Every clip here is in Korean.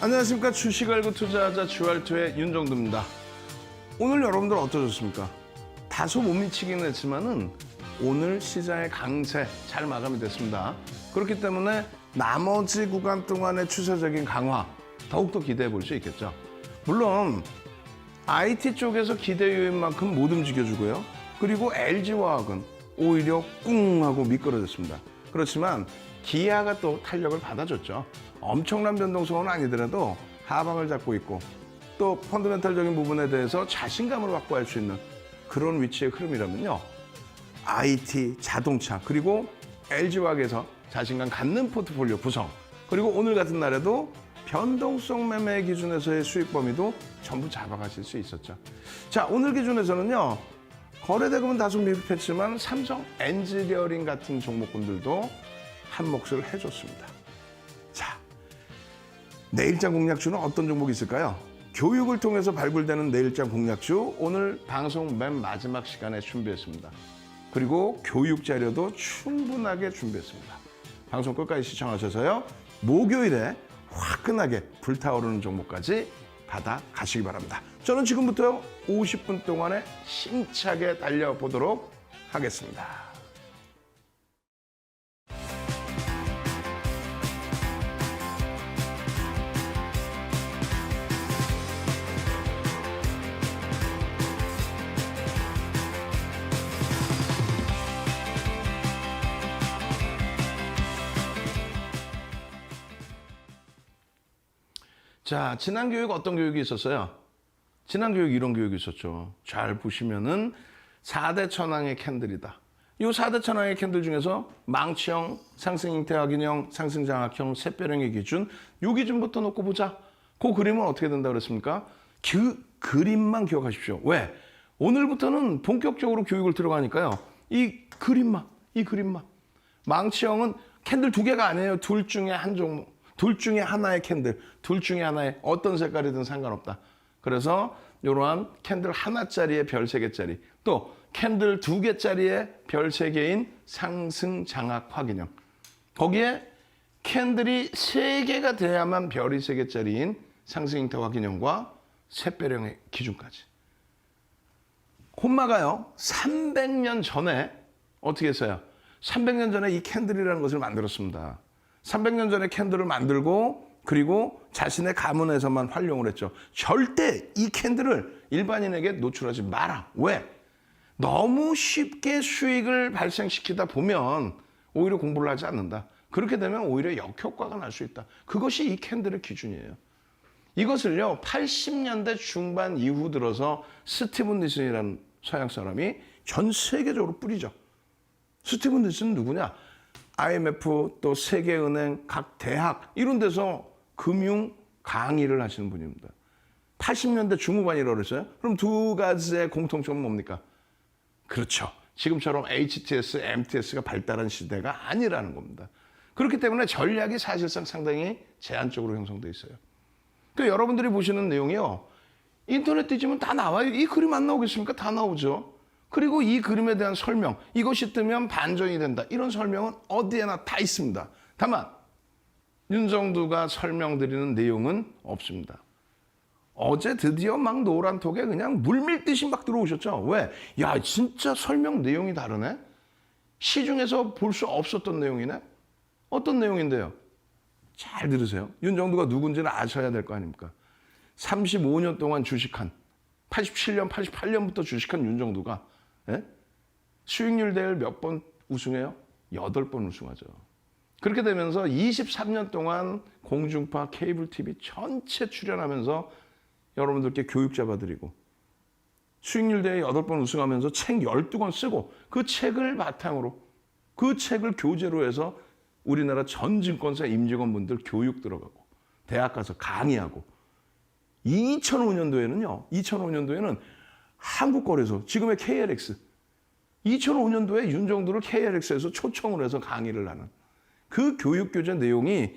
안녕하십니까. 주식 알고 투자하자 주알투의 윤정두입니다. 오늘 여러분들 어떠셨습니까? 다소 못 미치긴 했지만은 오늘 시장의 강세 잘 마감이 됐습니다. 그렇기 때문에 나머지 구간 동안의 추세적인 강화 더욱더 기대해 볼 수 있겠죠. 물론 IT 쪽에서 기대 요인 만큼 못 움직여주고요. 그리고 LG화학은 오히려 꿍 하고 미끄러졌습니다. 그렇지만 기아가 또 탄력을 받아줬죠. 엄청난 변동성은 아니더라도 하방을 잡고 있고 또 펀더멘탈적인 부분에 대해서 자신감을 확보할 수 있는 그런 위치의 흐름이라면요. IT, 자동차, 그리고 LG화학에서 자신감 갖는 포트폴리오 구성, 그리고 오늘 같은 날에도 변동성 매매 기준에서의 수익 범위도 전부 잡아가실 수 있었죠. 자, 오늘 기준에서는요. 거래대금은 다소 미흡했지만 삼성 엔지니어링 같은 종목군들도 한 몫을 해줬습니다. 자, 내일장 공략주는 어떤 종목이 있을까요? 교육을 통해서 발굴되는 내일장 공략주, 오늘 방송 맨 마지막 시간에 준비했습니다. 그리고 교육 자료도 충분하게 준비했습니다. 방송 끝까지 시청하셔서요. 목요일에 화끈하게 불타오르는 종목까지 받아가시기 바랍니다. 저는 지금부터 50분 동안에 힘차게 달려보도록 하겠습니다. 자, 지난 교육 어떤 교육이 있었어요? 지난 교육 이런 교육이 있었죠. 잘 보시면은 4대 천왕의 캔들이다. 이 4대 천왕의 캔들 중에서 망치형, 상승잉태확인형, 상승장악형, 샛별형의 기준, 이 기준부터 놓고 보자. 그 그림은 어떻게 된다 그랬습니까? 그 그림만 기억하십시오. 왜? 오늘부터는 본격적으로 교육을 들어가니까요. 이 그림만. 망치형은 캔들 2개가 아니에요. 둘 중에 한 종목. 둘 중에 하나의 캔들, 둘 중에 하나의 어떤 색깔이든 상관없다. 그래서 이러한 캔들 하나짜리의 별 3개짜리, 또 캔들 2개짜리의 별 3개인 상승 장악 확인형. 거기에 캔들이 3개가 돼야만 별이 3개짜리인 상승 잉태 확인형과 샛별형의 기준까지. 혼마가요, 300년 전에 어떻게 했어요? 300년 전에 이 캔들이라는 것을 만들었습니다. 300년 전에 캔들을 만들고 그리고 자신의 가문에서만 활용을 했죠. 절대 이 캔들을 일반인에게 노출하지 마라. 왜? 너무 쉽게 수익을 발생시키다 보면 오히려 공부를 하지 않는다. 그렇게 되면 오히려 역효과가 날 수 있다. 그것이 이 캔들의 기준이에요. 이것을요, 80년대 중반 이후 들어서 스티븐 니슨이라는 서양 사람이 전 세계적으로 뿌리죠. 스티븐 니슨은 누구냐? IMF, 또 세계은행, 각 대학 이런 데서 금융 강의를 하시는 분입니다. 80년대 중후반이라고 그랬어요. 그럼 2가지의 공통점은 뭡니까? 그렇죠. 지금처럼 HTS, MTS가 발달한 시대가 아니라는 겁니다. 그렇기 때문에 전략이 사실상 상당히 제한적으로 형성되어 있어요. 그러니까 여러분들이 보시는 내용이요. 인터넷 뒤지면 다 나와요. 이 그림 안 나오겠습니까? 다 나오죠. 그리고 이 그림에 대한 설명, 이것이 뜨면 반전이 된다. 이런 설명은 어디에나 다 있습니다. 다만 윤정두가 설명드리는 내용은 없습니다. 어제 드디어 막 노란 톡에 그냥 물밀듯이 막 들어오셨죠. 왜? 야, 진짜 설명 내용이 다르네? 시중에서 볼 수 없었던 내용이네? 어떤 내용인데요? 잘 들으세요. 윤정두가 누군지는 아셔야 될 거 아닙니까? 35년 동안 주식한, 87년, 88년부터 주식한 윤정두가 수익률 대회를 몇 번 우승해요? 8번 우승하죠. 그렇게 되면서 23년 동안 공중파 케이블 TV 전체 출연하면서 여러분들께 교육 잡아드리고 수익률 대회 8번 우승하면서 책 12권 쓰고 그 책을 바탕으로 그 책을 교재로 해서 우리나라 전 증권사 임직원분들 교육 들어가고 대학 가서 강의하고 2005년도에는 한국거래소, 지금의 KLX, 2005년도에 윤정두를 KLX에서 초청을 해서 강의를 하는 그 교육교재 내용이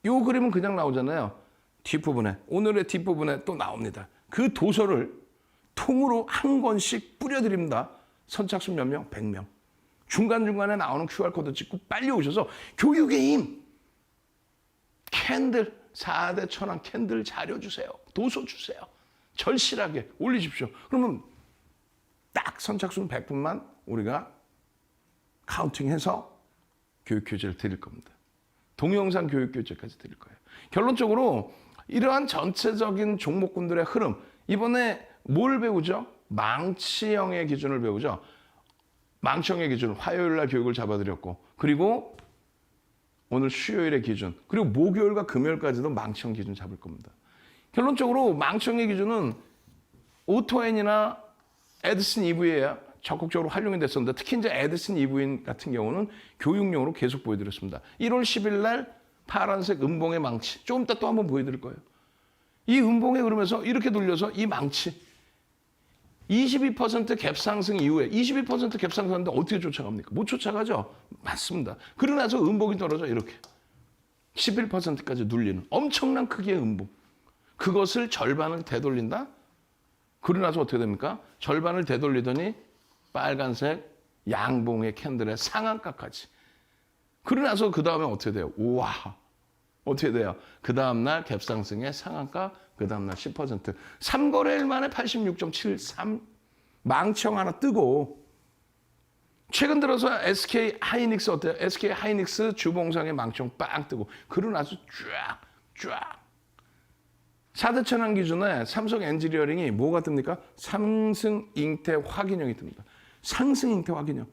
이 그림은 그냥 나오잖아요. 뒷부분에, 오늘의 뒷부분에 또 나옵니다. 그 도서를 통으로 한 권씩 뿌려드립니다. 선착순 몇 명? 100명. 중간중간에 나오는 QR코드 찍고 빨리 오셔서 교육의 힘, 캔들, 4대 천왕 캔들 자료 주세요. 도서 주세요. 절실하게 올리십시오. 그러면 딱 선착순 100분만 우리가 카운팅해서 교육교재를 드릴 겁니다. 동영상 교육교재까지 드릴 거예요. 결론적으로 이러한 전체적인 종목군들의 흐름, 이번에 뭘 배우죠? 망치형의 기준을 배우죠. 망치형의 기준, 화요일 날 교육을 잡아드렸고, 그리고 오늘 수요일의 기준, 그리고 목요일과 금요일까지도 망치형 기준 잡을 겁니다. 결론적으로 망치형의 기준은 오토엔이나 에디슨 EV에 적극적으로 활용이 됐었는데, 특히 이제 에디슨 EV 같은 경우는 교육용으로 계속 보여드렸습니다. 1월 10일 날 파란색 음봉의 망치, 좀 이따 또 한번 보여드릴 거예요. 이 음봉에 그러면서 이렇게 돌려서 이 망치 22% 갭 상승 이후에 22% 갭 상승하는데 어떻게 쫓아갑니까? 못 쫓아가죠? 맞습니다. 그러고 나서 음봉이 떨어져 이렇게 11%까지 눌리는 엄청난 크기의 음봉. 그것을 절반을 되돌린다? 그러고 나서 어떻게 됩니까? 절반을 되돌리더니 빨간색 양봉의 캔들의 상한가까지. 그러고 나서 그 다음에 어떻게 돼요? 우와! 어떻게 돼요? 그 다음날 갭상승의 상한가, 그 다음날 10%. 3거래일 만에 86.73. 망치형 하나 뜨고, 최근 들어서 SK 하이닉스 어때요? SK 하이닉스 주봉상에 망치형 빵 뜨고, 그러고 나서 쫙. 4대 천왕 기준에 삼성 엔지니어링이 뭐가 뜹니까? 상승 잉태 확인형이 뜹니다. 상승 잉태 확인형.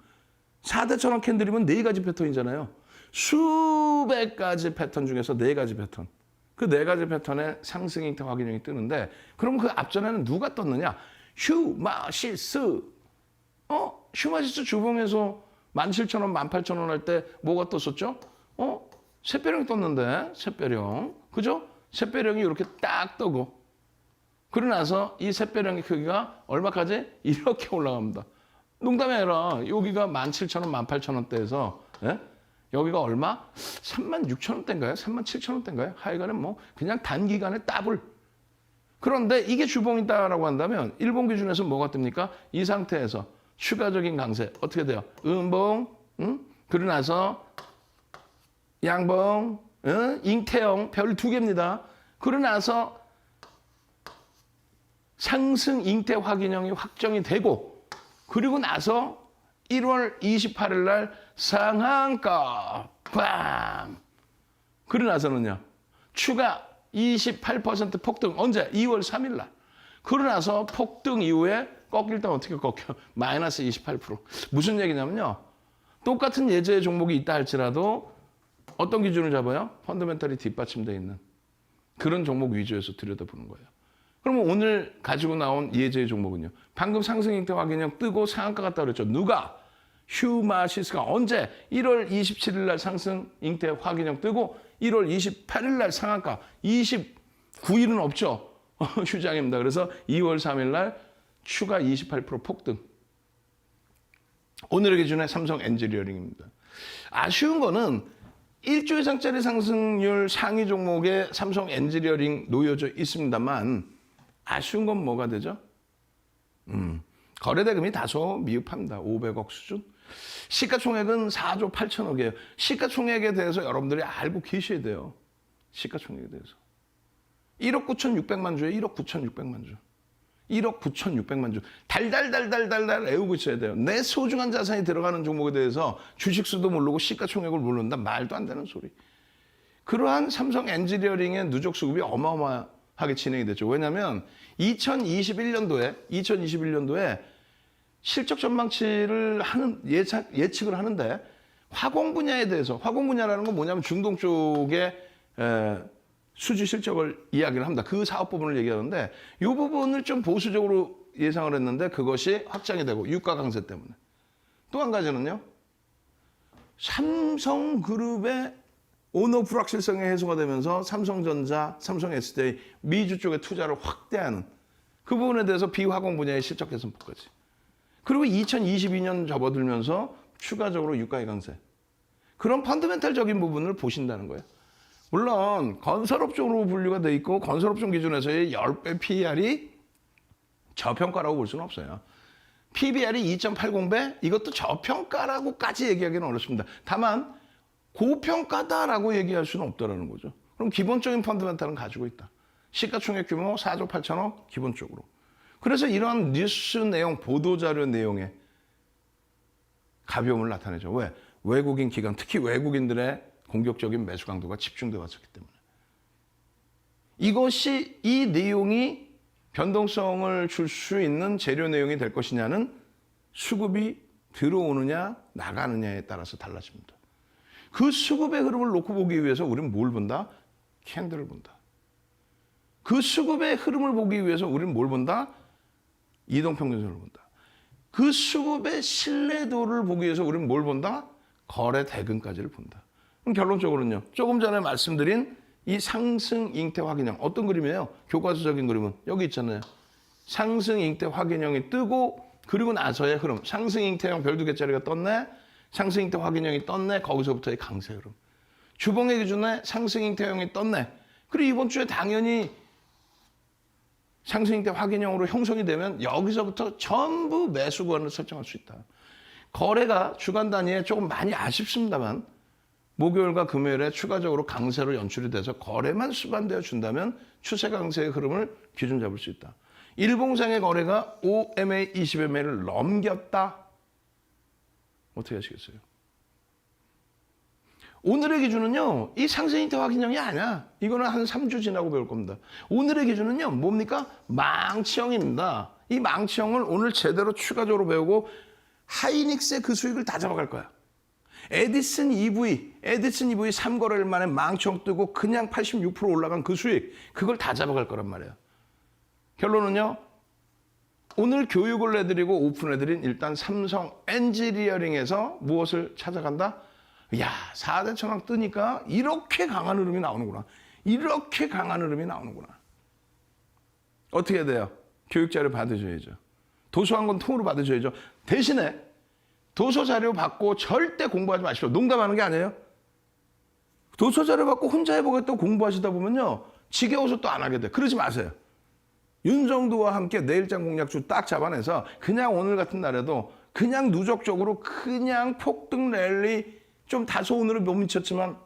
4대 천왕 캔들이면 4가지 패턴이잖아요. 수백 가지 패턴 중에서 4가지 패턴. 그 4가지 패턴에 상승 잉태 확인형이 뜨는데, 그럼 그 앞전에는 누가 떴느냐? 휴마시스. 휴마시스 주봉에서 17,000원, 18,000원 할 때 뭐가 떴었죠? 샛별형이 떴는데, 샛별형. 그죠? 샛별형이 이렇게 딱 뜨고, 그러고 나서 이 샛별형의 크기가 얼마까지? 이렇게 올라갑니다. 농담이 아니라 여기가 17,000원, 18,000원대에서 여기가 얼마? 36,000원대인가요? 37,000원대인가요? 하여간에 뭐 그냥 단기간에 더블. 그런데 이게 주봉이다라고 한다면 일본 기준에서 뭐가 뜹니까? 이 상태에서 추가적인 강세 어떻게 돼요? 음봉, 그러고 나서 양봉, 잉태형 별 2개입니다. 그러고 나서 상승 잉태 확인형이 확정이 되고, 그리고 나서 1월 28일 날 상한가 빵. 그러고 나서는요. 추가 28% 폭등. 언제? 2월 3일 날. 그러고 나서 폭등 이후에 꺾일 때 어떻게 꺾여? 마이너스 28%. 무슨 얘기냐면요. 똑같은 예제의 종목이 있다 할지라도 어떤 기준을 잡아요? 펀더멘털이 뒷받침되어 있는 그런 종목 위주에서 들여다보는 거예요. 그러면 오늘 가지고 나온 예제의 종목은요. 방금 상승 잉태 확인형 뜨고 상한가 갔다 그랬죠. 누가? 휴마시스가 언제? 1월 27일 날 상승 잉태 확인형 뜨고 1월 28일 날 상한가. 29일은 없죠. 휴장입니다. 그래서 2월 3일 날 추가 28% 폭등. 오늘의 기준에 삼성 엔지니어링입니다. 아쉬운 거는 1조 이상짜리 상승률 상위 종목에 삼성 엔지니어링 놓여져 있습니다만, 아쉬운 건 뭐가 되죠? 거래대금이 다소 미흡합니다. 500억 수준. 시가총액은 4조 8천억이에요. 시가총액에 대해서 여러분들이 알고 계셔야 돼요. 시가총액에 대해서. 1억 9,600만 주에 1억 9,600만 주. 1억 9,600만 주. 달달달달달달 애우고 있어야 돼요. 내 소중한 자산이 들어가는 종목에 대해서 주식수도 모르고 시가총액을 모른다. 말도 안 되는 소리. 그러한 삼성 엔지니어링의 누적 수급이 어마어마하게 진행이 됐죠. 왜냐하면 2021년도에 실적 전망치를 하는 예측을 하는데, 화공 분야에 대해서, 화공 분야라는 건 뭐냐면 중동 쪽에 수주 실적을 이야기를 합니다. 그 사업 부분을 얘기하는데, 이 부분을 좀 보수적으로 예상을 했는데 그것이 확장이 되고, 유가 강세 때문에. 또 한 가지는요. 삼성그룹의 오너 불확실성이 해소가 되면서 삼성전자, 삼성 SDI, 미주 쪽에 투자를 확대하는 그 부분에 대해서 비화공 분야의 실적 개선폭까지. 그리고 2022년 접어들면서 추가적으로 유가의 강세. 그런 펀더멘탈적인 부분을 보신다는 거예요. 물론 건설업종으로 분류가 돼 있고 건설업종 기준에서의 10배 PER이 저평가라고 볼 수는 없어요. PBR이 2.80배? 이것도 저평가라고까지 얘기하기는 어렵습니다. 다만 고평가다라고 얘기할 수는 없다는 거죠. 그럼 기본적인 펀더멘탈은 가지고 있다. 시가총액 규모 4조 8천억 기본적으로. 그래서 이러한 뉴스 내용, 보도자료 내용에 가벼움을 나타내죠. 왜? 외국인 기관, 특히 외국인들의 공격적인 매수 강도가 집중되어 왔었기 때문에. 이것이 이 내용이 변동성을 줄 수 있는 재료 내용이 될 것이냐는 수급이 들어오느냐 나가느냐에 따라서 달라집니다. 그 수급의 흐름을 놓고 보기 위해서 우리는 뭘 본다? 캔들을 본다. 그 수급의 흐름을 보기 위해서 우리는 뭘 본다? 이동평균선을 본다. 그 수급의 신뢰도를 보기 위해서 우리는 뭘 본다? 거래 대금까지를 본다. 그럼 결론적으로는요. 조금 전에 말씀드린 이 상승 잉태 확인형 어떤 그림이에요? 교과서적인 그림은 여기 있잖아요. 상승 잉태 확인형이 뜨고 그리고 나서의 흐름. 상승 잉태형 별 2개짜리가 떴네. 상승 잉태 확인형이 떴네. 거기서부터의 강세 흐름. 주봉의 기준에 상승 잉태형이 떴네. 그리고 이번 주에 당연히 상승 잉태 확인형으로 형성이 되면 여기서부터 전부 매수 구간을 설정할 수 있다. 거래가 주간 단위에 조금 많이 아쉽습니다만 목요일과 금요일에 추가적으로 강세로 연출이 돼서 거래만 수반되어 준다면 추세 강세의 흐름을 기준 잡을 수 있다. 일봉상의 거래가 5MA, 20MA를 넘겼다. 어떻게 하시겠어요? 오늘의 기준은요. 이 상승 잉태 확인형이 아니야. 이거는 한 3주 지나고 배울 겁니다. 오늘의 기준은요. 뭡니까? 망치형입니다. 이 망치형을 오늘 제대로 추가적으로 배우고 하이닉스의 그 수익을 다 잡아갈 거야. 에디슨 EV 3거래일 만에 망치형 뜨고 그냥 86% 올라간 그 수익, 그걸 다 잡아갈 거란 말이에요. 결론은요. 오늘 교육을 해드리고 오픈해드린 일단 삼성 엔지니어링에서 무엇을 찾아간다? 야, 4대 천왕 뜨니까 이렇게 강한 흐름이 나오는구나. 이렇게 강한 흐름이 나오는구나. 어떻게 해야 돼요? 교육자료 받으셔야죠. 도서 한 권 통으로 받으셔야죠. 대신에 도서 자료 받고 절대 공부하지 마십시오. 농담하는 게 아니에요. 도서 자료 받고 혼자 해보겠다고 공부하시다 보면요. 지겨워서 또 안 하게 돼. 그러지 마세요. 윤정두와 함께 내일장 공략주 딱 잡아내서 그냥 오늘 같은 날에도 그냥 누적적으로 그냥 폭등 랠리 좀 다소 오늘은 못 미쳤지만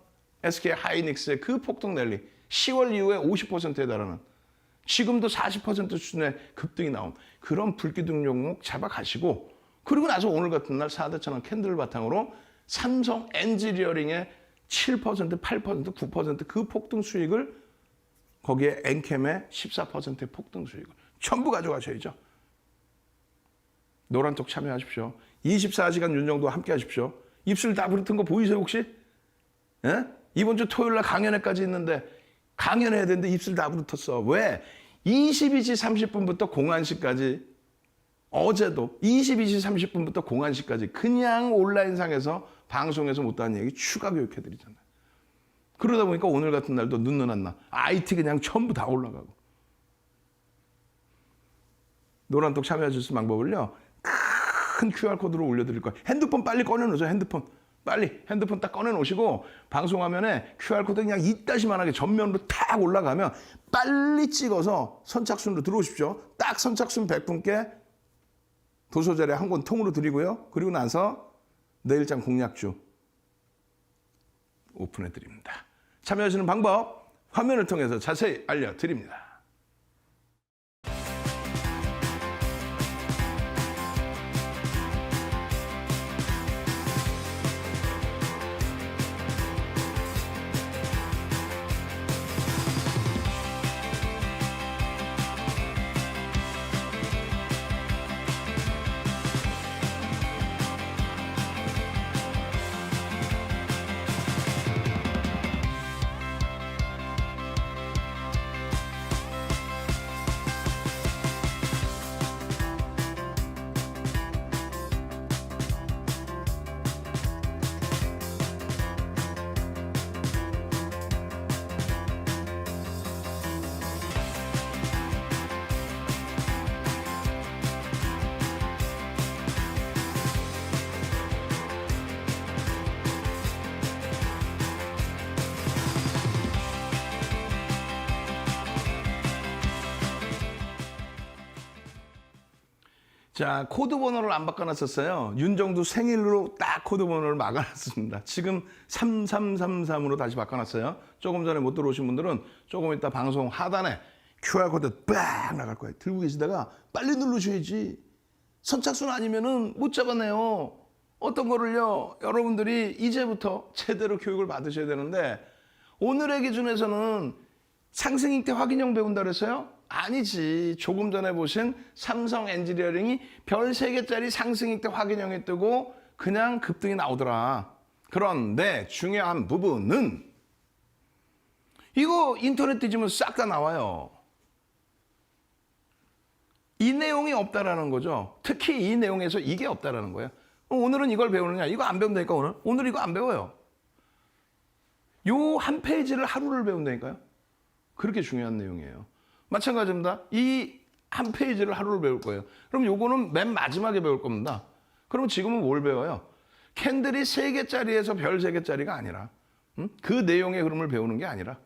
SK 하이닉스의 그 폭등 랠리 10월 이후에 50%에 달하는 지금도 40% 수준의 급등이 나온 그런 불기둥 종목 잡아가시고 그리고 나서 오늘 같은 날 4대 천왕 캔들을 바탕으로 삼성 엔지니어링의 7%, 8%, 9%그 폭등 수익을 거기에 엔캠의 14%의 폭등 수익을 전부 가져가셔야죠. 노란톡 참여하십시오. 24시간 윤정도와 함께 하십시오. 입술 다 부르튼 거 보이세요 혹시? 예? 이번 주 토요일 날 강연회까지 있는데 강연해야 되는데 입술 다 부르텄어. 왜? 22시 30분부터 공안시까지 어제도 22시 30분부터 공안시까지 그냥 온라인상에서 방송에서 못하는 얘기 추가 교육해드리잖아요. 그러다 보니까 오늘 같은 날도 눈 안 나. IT 그냥 전부 다 올라가고. 노란톡 참여하실 수 있는 방법을요. 큰 QR코드로 올려드릴 거예요. 핸드폰 빨리 꺼내놓으세요. 핸드폰. 빨리 핸드폰 딱 꺼내놓으시고 방송화면에 QR코드 그냥 이따시만하게 전면으로 탁 올라가면 빨리 찍어서 선착순으로 들어오십시오. 딱 선착순 100분께 도서자료 한 권 통으로 드리고요. 그리고 나서 내일장 공략주 오픈해 드립니다. 참여하시는 방법 화면을 통해서 자세히 알려드립니다. 자, 코드 번호를 안 바꿔놨었어요. 윤정두 생일로 딱 코드 번호를 막아놨습니다. 지금 3333으로 다시 바꿔놨어요. 조금 전에 못 들어오신 분들은 조금 이따 방송 하단에 QR코드 빡 나갈 거예요. 들고 계시다가 빨리 누르셔야지. 선착순 아니면은 못 잡아내요. 어떤 거를요, 여러분들이 이제부터 제대로 교육을 받으셔야 되는데, 오늘의 기준에서는 상승익대 확인형 배운다 그랬어요? 아니지. 조금 전에 보신 삼성 엔지니어링이 별 3개짜리 상승익대 확인형이 뜨고 그냥 급등이 나오더라. 그런데 중요한 부분은 이거 인터넷 뒤지면 싹 다 나와요. 이 내용이 없다라는 거죠. 특히 이 내용에서 이게 없다라는 거예요. 오늘은 이걸 배우느냐? 이거 안 배운다니까 오늘? 오늘 이거 안 배워요. 요 한 페이지를 하루를 배운다니까요. 그렇게 중요한 내용이에요. 마찬가지입니다. 이 한 페이지를 하루를 배울 거예요. 그럼 요거는 맨 마지막에 배울 겁니다. 그럼 지금은 뭘 배워요? 캔들이 3개짜리에서 별 3개짜리가 아니라 그 내용의 흐름을 배우는 게 아니라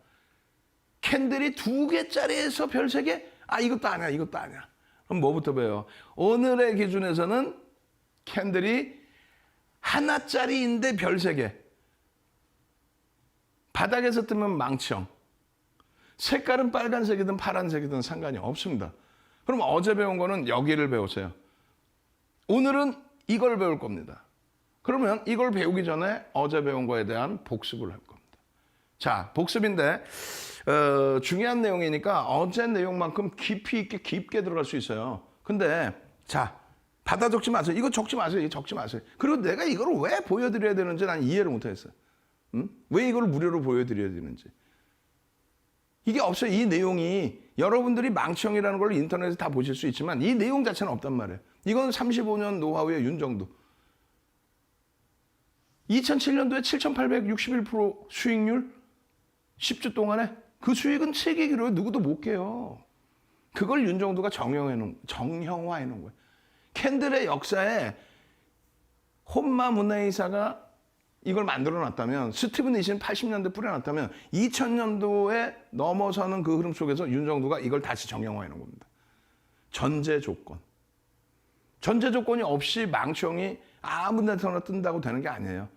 캔들이 2개짜리에서 별 3개? 아, 이것도 아니야, 이것도 아니야. 그럼 뭐부터 배워요? 오늘의 기준에서는 캔들이 하나짜리인데 별 3개. 바닥에서 뜨면 망치형. 색깔은 빨간색이든 파란색이든 상관이 없습니다. 그럼 어제 배운 거는 여기를 배우세요. 오늘은 이걸 배울 겁니다. 그러면 이걸 배우기 전에 어제 배운 거에 대한 복습을 할 겁니다. 자, 복습인데 중요한 내용이니까 어제 내용만큼 깊이 있게 깊게 들어갈 수 있어요. 근데 자, 받아 적지 마세요. 이거 적지 마세요. 이거 적지 마세요. 그리고 내가 이걸 왜 보여드려야 되는지 난 이해를 못하겠어요. 왜 이걸 무료로 보여드려야 되는지. 이게 없어요. 이 내용이 여러분들이 망치형이라는 걸 인터넷에 다 보실 수 있지만 이 내용 자체는 없단 말이에요. 이건 35년 노하우의 윤정두. 2007년도에 7,861% 수익률 10주 동안에 그 수익은 세계 기록에 누구도 못 깨요. 그걸 윤정두가 정형화해 놓은 거예요. 캔들의 역사에 혼마 문화이사가 이걸 만들어 놨다면, 스티븐 니신 80년대 뿌려놨다면 2000년도에 넘어서는 그 흐름 속에서 윤정두가 이걸 다시 정형화해 놓은 겁니다. 전제 조건. 전제 조건이 없이 망치형이 아무 데서나 뜬다고 되는 게 아니에요.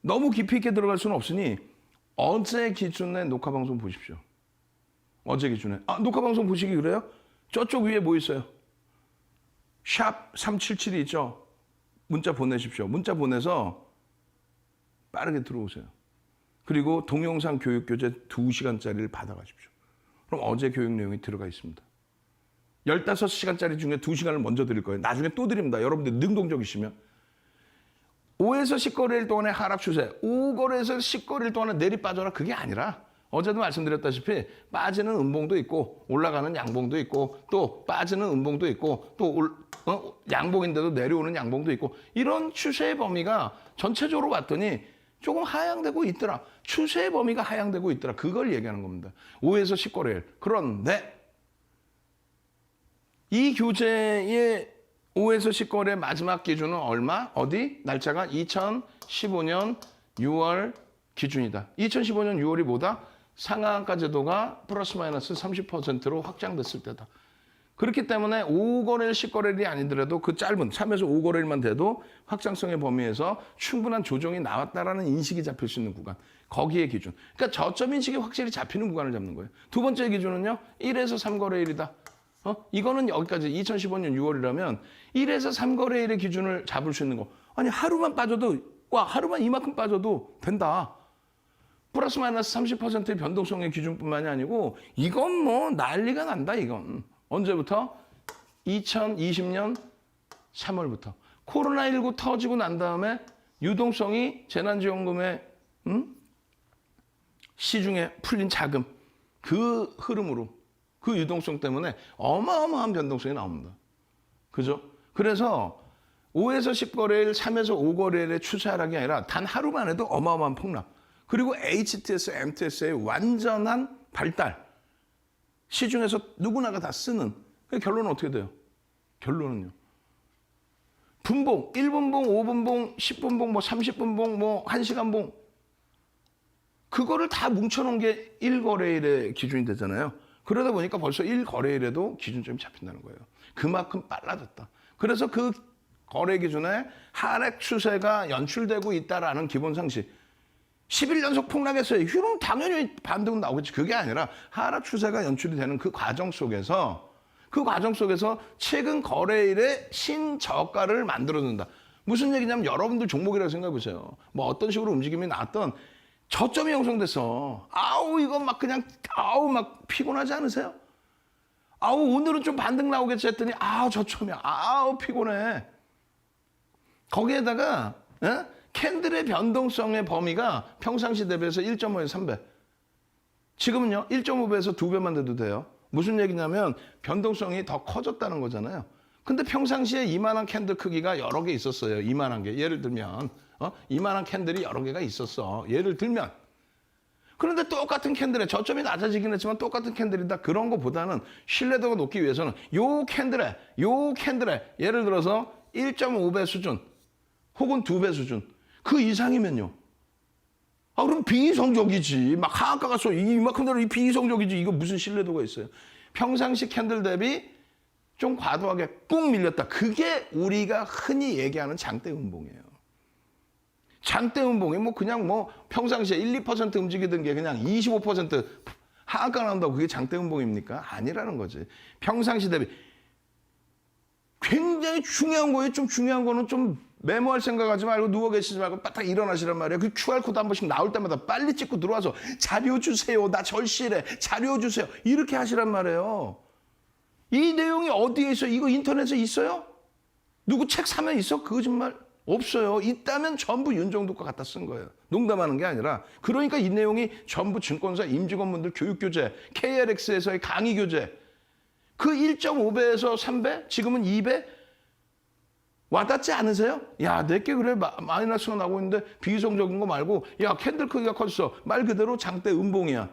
너무 깊이 있게 들어갈 수는 없으니 어제 기준에 녹화 방송 보십시오. 어제 기준에. 아, 녹화 방송 보시기 그래요? 저쪽 위에 뭐 있어요? 샵 377이 있죠? 문자 보내십시오. 문자 보내서 빠르게 들어오세요. 그리고 동영상 교육교재 2시간짜리를 받아가십시오. 그럼 어제 교육 내용이 들어가 있습니다. 15시간짜리 중에 2시간을 먼저 드릴 거예요. 나중에 또 드립니다. 여러분들 능동적이시면. 5에서 10거래일 동안의 하락 추세, 5거래에서 10거래일 동안에 내리 빠져라, 그게 아니라 어제도 말씀드렸다시피 빠지는 음봉도 있고 올라가는 양봉도 있고 또 빠지는 음봉도 있고 또 양봉인데도 내려오는 양봉도 있고, 이런 추세의 범위가 전체적으로 봤더니 조금 하향되고 있더라. 추세의 범위가 하향되고 있더라. 그걸 얘기하는 겁니다. 5에서 10거래일. 그런데 이 교재의 5에서 10거래 마지막 기준은 얼마? 어디? 날짜가 2015년 6월 기준이다. 2015년 6월이 뭐다? 상하한가 제도가 플러스 마이너스 30%로 확장됐을 때다. 그렇기 때문에 5거래일, 10거래일이 아니더라도 그 짧은 3에서 5거래일만 돼도 확장성의 범위에서 충분한 조정이 나왔다라는 인식이 잡힐 수 있는 구간. 거기에 기준. 그러니까 저점 인식이 확실히 잡히는 구간을 잡는 거예요. 두 번째 기준은요. 1에서 3거래일이다. 이거는 여기까지 2015년 6월이라면 1에서 3거래일의 기준을 잡을 수 있는 거. 아니, 하루만 빠져도, 하루만 이만큼 빠져도 된다. 플러스 마이너스 30%의 변동성의 기준뿐만이 아니고 이건 뭐 난리가 난다, 이건. 언제부터? 2020년 3월부터. 코로나19 터지고 난 다음에 유동성이 재난지원금의 시중에 풀린 자금, 그 흐름으로, 그 유동성 때문에 어마어마한 변동성이 나옵니다. 그죠? 그래서 5에서 10거래일, 3에서 5거래일의 추세 하락이 아니라 단 하루만 해도 어마어마한 폭락. 그리고 HTS, MTS의 완전한 발달. 시중에서 누구나가 다 쓰는. 결론은 어떻게 돼요? 결론은요. 분봉, 1분봉, 5분봉, 10분봉, 뭐 30분봉, 뭐 1시간봉. 그거를 다 뭉쳐놓은 게 1거래일의 기준이 되잖아요. 그러다 보니까 벌써 1거래일에도 기준점이 잡힌다는 거예요. 그만큼 빨라졌다. 그래서 그 거래 기준에 하락 추세가 연출되고 있다라는 기본 상식. 10일 연속 폭락했어요. 그럼 당연히 반등은 나오겠지. 그게 아니라 하락 추세가 연출이 되는 그 과정 속에서 최근 거래일의 신저가를 만들어준다. 무슨 얘기냐면 여러분들 종목이라고 생각해 보세요. 뭐 어떤 식으로 움직임이 나왔던 저점이 형성됐어. 아우 이거 막 그냥 막 피곤하지 않으세요? 아우 오늘은 좀 반등 나오겠지 했더니 저점이야. 피곤해. 거기에다가 캔들의 변동성의 범위가 평상시 대비해서 1.5에서 3배. 지금은요 1.5배에서 2배만 돼도 돼요. 무슨 얘기냐면 변동성이 더 커졌다는 거잖아요. 근데 평상시에 이만한 캔들 크기가 여러 개 있었어요. 이만한 게. 예를 들면 이만한 캔들이 여러 개가 있었어. 예를 들면. 그런데 똑같은 캔들에 저점이 낮아지긴 했지만 똑같은 캔들이다. 그런 것보다는 신뢰도가 높기 위해서는 요 캔들에 예를 들어서 1.5배 수준 혹은 2배 수준 그 이상이면요. 그럼 비이성적이지. 막 하한가가 쏘. 이만큼 대로 비이성적이지. 이거 무슨 신뢰도가 있어요. 평상시 캔들 대비 좀 과도하게 꾹 밀렸다. 그게 우리가 흔히 얘기하는 장대 음봉이에요. 장대 음봉이 그냥 평상시에 1, 2% 움직이던 게 그냥 25% 하한가 나온다고 그게 장대 음봉입니까? 아니라는 거지. 평상시 대비 굉장히 중요한 거예요. 좀 중요한 거는 좀 메모할 생각하지 말고 누워 계시지 말고 바짝 일어나시란 말이에요. 그 QR코드 한 번씩 나올 때마다 빨리 찍고 들어와서 자료 주세요. 나 절실해. 자료 주세요. 이렇게 하시란 말이에요. 이 내용이 어디에 있어요? 이거 인터넷에 있어요? 누구 책 사면 있어? 거짓말 없어요. 있다면 전부 윤정두과 갖다 쓴 거예요. 농담하는 게 아니라. 그러니까 이 내용이 전부 증권사 임직원분들 교육교재, KLX에서의 강의교재. 그 1.5배에서 3배, 지금은 2배 와닿지 않으세요? 야, 내게 그래 마이너스가 나고 있는데 비이성적인 거 말고 야, 캔들 크기가 컸어. 말 그대로 장대 음봉이야.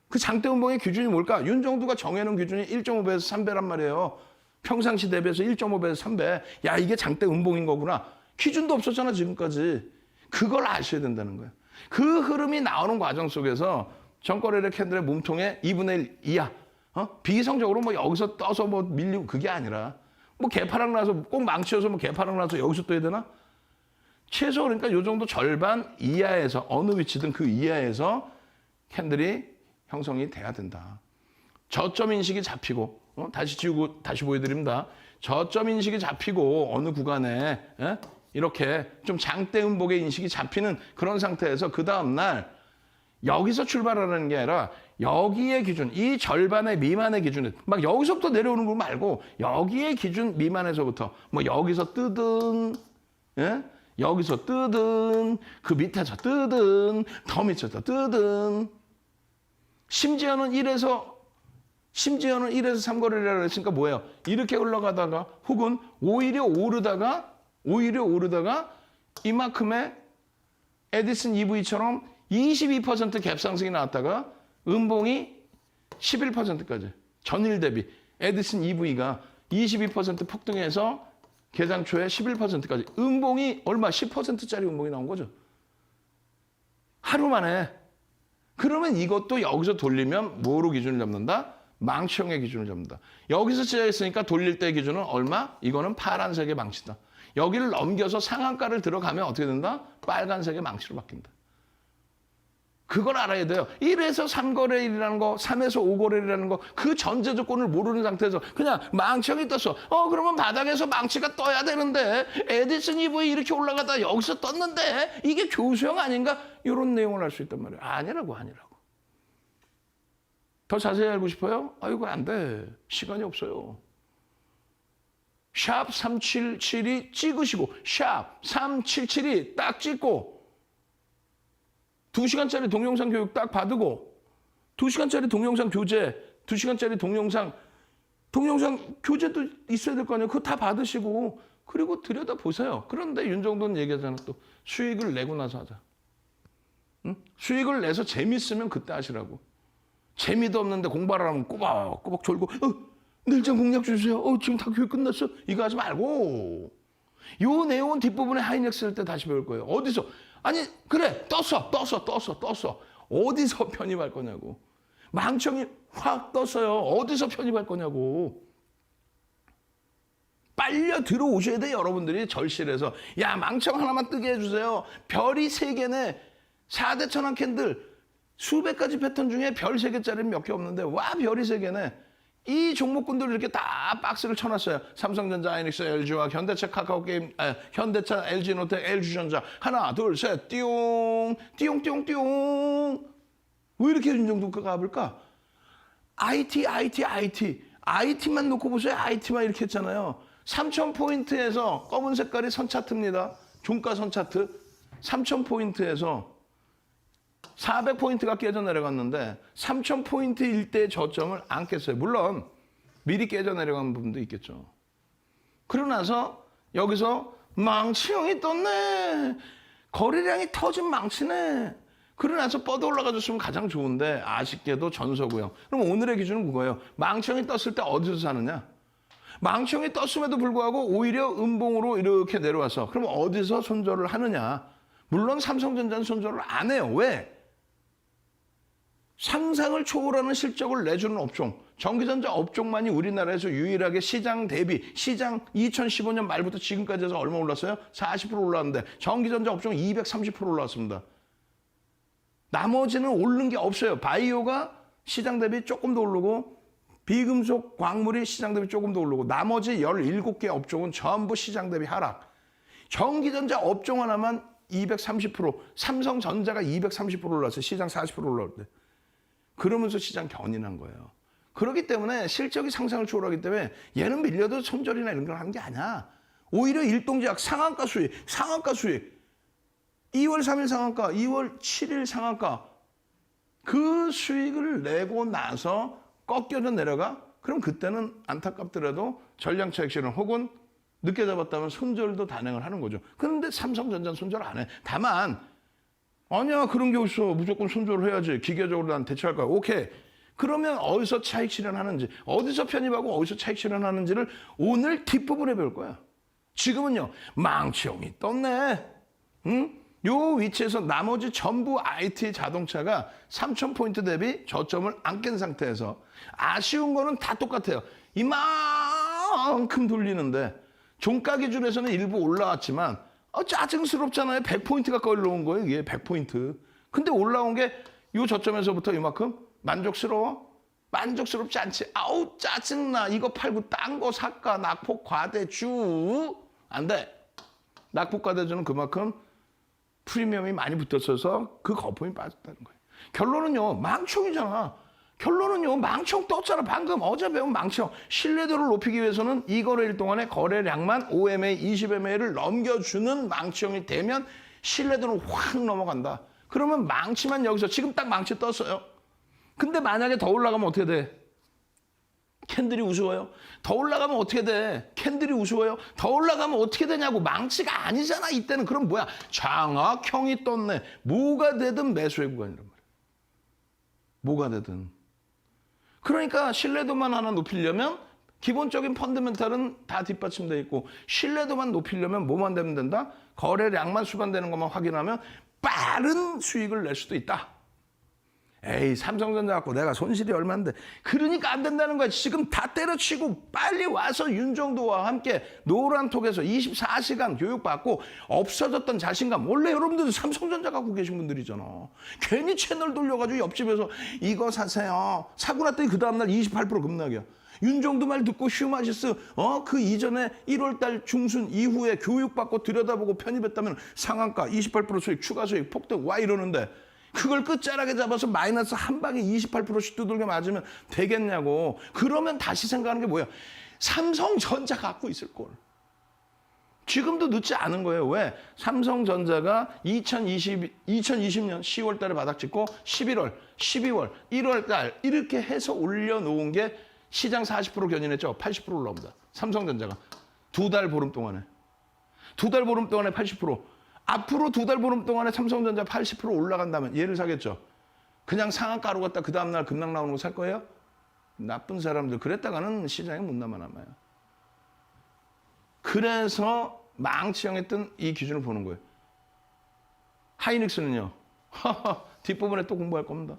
그 장대 음봉의 기준이 뭘까? 윤정두가 정해놓은 기준이 1.5배에서 3배란 말이에요. 평상시 대비해서 1.5배에서 3배. 야, 이게 장대 음봉인 거구나. 기준도 없었잖아, 지금까지. 그걸 아셔야 된다는 거예요. 그 흐름이 나오는 과정 속에서 정거래일 캔들의 몸통의 2분의 1 이하. 비이성적으로 여기서 떠서 밀리고 그게 아니라 개파락 나서 꼭 망치여서 개파락 나서 여기서 떠야 되나? 최소 그러니까 요 정도 절반 이하에서 어느 위치든 그 이하에서 캔들이 형성이 돼야 된다. 저점 인식이 잡히고 다시 지우고 다시 보여드립니다. 저점 인식이 잡히고 어느 구간에 이렇게 좀 장대 음봉의 인식이 잡히는 그런 상태에서 그 다음날 여기서 출발하는 게 아니라 여기의 기준, 이 절반의 미만의 기준에 막 여기서부터 내려오는 거 말고 여기의 기준 미만에서부터 여기서 뜨든 여기서 뜨든 그 밑에서 뜨든 더 밑에서 뜨든 심지어는 1에서 3거래라고 했으니까 뭐예요? 이렇게 올라가다가 혹은 오히려 오르다가 이만큼의 에디슨 EV처럼 22% 갭상승이 나왔다가 음봉이 11%까지 전일 대비 에디슨 EV가 22% 폭등해서 개장 초에 11%까지 음봉이 얼마? 10%짜리 음봉이 나온 거죠. 하루 만에. 그러면 이것도 여기서 돌리면 뭐로 기준을 잡는다? 망치형의 기준을 잡는다. 여기서 시작했으니까 돌릴 때 기준은 얼마? 이거는 파란색의 망치다. 여기를 넘겨서 상한가를 들어가면 어떻게 된다? 빨간색의 망치로 바뀐다. 그걸 알아야 돼요. 1에서 3거래일이라는 거, 3에서 5거래일이라는 거, 그 전제 조건을 모르는 상태에서 그냥 망치형이 떴어. 그러면 바닥에서 망치가 떠야 되는데 에디슨 EV 이렇게 올라가다 여기서 떴는데 이게 교수형 아닌가? 이런 내용을 알 수 있단 말이에요. 아니라고. 더 자세히 알고 싶어요? 이거 안 돼. 시간이 없어요. 샵 377이 찍으시고 샵 377이 딱 찍고 2시간짜리 동영상 교육 딱 받고 2시간짜리 동영상 교재 2시간짜리 동영상 교재도 있어야 될 거 아니에요. 그거 다 받으시고 그리고 들여다보세요. 그런데 윤정도는 얘기하잖아. 또 수익을 내고 나서 하자. 응? 수익을 내서 재밌으면 그때 하시라고. 재미도 없는데 공부를 하면 꼬박꼬박 졸고 내일장 공략 주세요. 지금 다 교육 끝났어. 이거 하지 말고 요 내용은 뒷부분에 하이넥스 할 때 다시 배울 거예요. 어디서? 아니 그래 떴어. 어디서 편입할 거냐고. 망청이 확 떴어요. 어디서 편입할 거냐고. 빨려 들어오셔야 돼. 여러분들이 절실해서. 야, 망청 하나만 뜨게 해주세요. 별이 3개네. 4대 천왕 캔들. 수백 가지 패턴 중에 별 3개짜리는 몇 개 없는데 와, 별이 3개네. 이 종목군들 이렇게 다 박스를 쳐놨어요. 삼성전자, 하이닉스, LG와 현대차, 카카오게임, 현대차, LG노텍, LG전자. 하나, 둘, 셋, 띠용, 띠용, 띠용, 띠용. 왜 이렇게 윤정도가 가볼까? IT만 놓고 보세요. IT만 이렇게 했잖아요. 3,000포인트에서 검은 색깔이 선 차트입니다. 종가 선 차트. 3,000포인트에서 400포인트가 깨져 내려갔는데 3,000포인트 일대의 저점을 안 깼어요. 물론 미리 깨져 내려간 부분도 있겠죠. 그러고 나서 여기서 망치형이 떴네. 거래량이 터진 망치네. 그러고 나서 뻗어 올라가줬으면 가장 좋은데 아쉽게도 전서고요. 그럼 오늘의 기준은 그거예요. 망치형이 떴을 때 어디서 사느냐? 망치형이 떴음에도 불구하고 오히려 음봉으로 이렇게 내려와서 그럼 어디서 손절을 하느냐? 물론 삼성전자는 손절을 안 해요. 왜? 상상을 초월하는 실적을 내주는 업종, 전기전자 업종만이 우리나라에서 유일하게 시장 대비, 시장 2015년 말부터 지금까지 해서 얼마 올랐어요? 40% 올랐는데 전기전자 업종 230% 올랐습니다. 나머지는 오른 게 없어요. 바이오가 시장 대비 조금 더 오르고 비금속 광물이 시장 대비 조금 더 오르고 나머지 17개 업종은 전부 시장 대비 하락. 전기전자 업종 하나만 230%, 삼성전자가 230% 올랐어요. 시장 40% 올랐을 때. 그러면서 시장 견인한 거예요. 그렇기 때문에 실적이 상상을 초월하기 때문에 얘는 밀려도 손절이나 이런 걸 한 게 아니야. 오히려 일동제약 상한가 수익. 2월 3일 상한가, 2월 7일 상한가. 그 수익을 내고 나서 꺾여져 내려가? 그럼 그때는 안타깝더라도 전량차익 실현 혹은 늦게 잡았다면 손절도 단행을 하는 거죠. 그런데 삼성전자는 손절 안 해. 다만 아니야, 그런 게 어딨어. 무조건 손절을 해야지. 기계적으로 난 대처할 거야. 오케이. 그러면 어디서 차익 실현하는지, 어디서 편입하고 어디서 차익 실현하는지를 오늘 뒷부분에 배울 거야. 지금은요, 망치형이 떴네. 응? 요 위치에서 나머지 전부 IT 자동차가 3,000포인트 대비 저점을 안 깬 상태에서 아쉬운 거는 다 똑같아요. 이만큼 돌리는데 종가 기준에서는 일부 올라왔지만 짜증스럽잖아요. 100포인트 가까이 올라온 거예요. 이게 100포인트. 근데 올라온 게 이 저점에서부터 이만큼 만족스러워? 만족스럽지 않지. 아우 짜증나. 이거 팔고 딴 거 살까? 낙폭 과대주. 안 돼. 낙폭 과대주는 그만큼 프리미엄이 많이 붙었어서 그 거품이 빠졌다는 거예요. 결론은요. 망청이잖아. 결론은요. 망청 떴잖아. 방금 어제 배운 망청. 신뢰도를 높이기 위해서는 이 거래일 동안에 거래량만 5MA, 20MA를 넘겨주는 망청이 되면 신뢰도는 확 넘어간다. 그러면 망치만 여기서 지금 딱 망치 떴어요. 근데 만약에 더 올라가면 어떻게 돼? 캔들이 우스워요. 더 올라가면 어떻게 돼? 캔들이 우스워요. 더 올라가면 어떻게 되냐고. 망치가 아니잖아. 이때는. 그럼 뭐야? 장악형이 떴네. 뭐가 되든 매수의 구간이란 말이야. 뭐가 되든. 그러니까 신뢰도만 하나 높이려면 기본적인 펀더멘탈은 다 뒷받침되어 있고 신뢰도만 높이려면 뭐만 되면 된다? 거래량만 수반되는 것만 확인하면 빠른 수익을 낼 수도 있다. 에이, 삼성전자 갖고 내가 손실이 얼만데. 그러니까 안 된다는 거야. 지금 다 때려치고 빨리 와서 윤정도와 함께 노란톡에서 24시간 교육받고 없어졌던 자신감. 원래 여러분들도 삼성전자 갖고 계신 분들이잖아. 괜히 채널 돌려가지고 옆집에서 이거 사세요. 사고 났더니 그 다음날 28% 급락이야. 윤정도 말 듣고 휴마시스 그 이전에 1월달 중순 이후에 교육받고 들여다보고 편입했다면 상한가 28% 수익 추가 수익 폭등 와 이러는데 그걸 끝자락에 잡아서 마이너스 한 방에 28%씩 두들겨 맞으면 되겠냐고. 그러면 다시 생각하는 게 뭐예요? 삼성전자 갖고 있을 걸. 지금도 늦지 않은 거예요. 왜? 삼성전자가 2020년 10월 달에 바닥 찍고 11월, 12월, 1월 달 이렇게 해서 올려놓은 게 시장 40% 견인했죠. 80% 올라옵니다. 삼성전자가. 2달 보름 동안에. 2달 보름 동안에 80%. 앞으로 2달 보름 동안에 삼성전자 80% 올라간다면 얘를 사겠죠. 그냥 상한가로 갔다 그 다음날 급락 나오는 거 살 거예요? 나쁜 사람들. 그랬다가는 시장에 못 남아남아요. 그래서 망치형에 뜬 이 기준을 보는 거예요. 하이닉스는요. 뒷부분에 또 공부할 겁니다.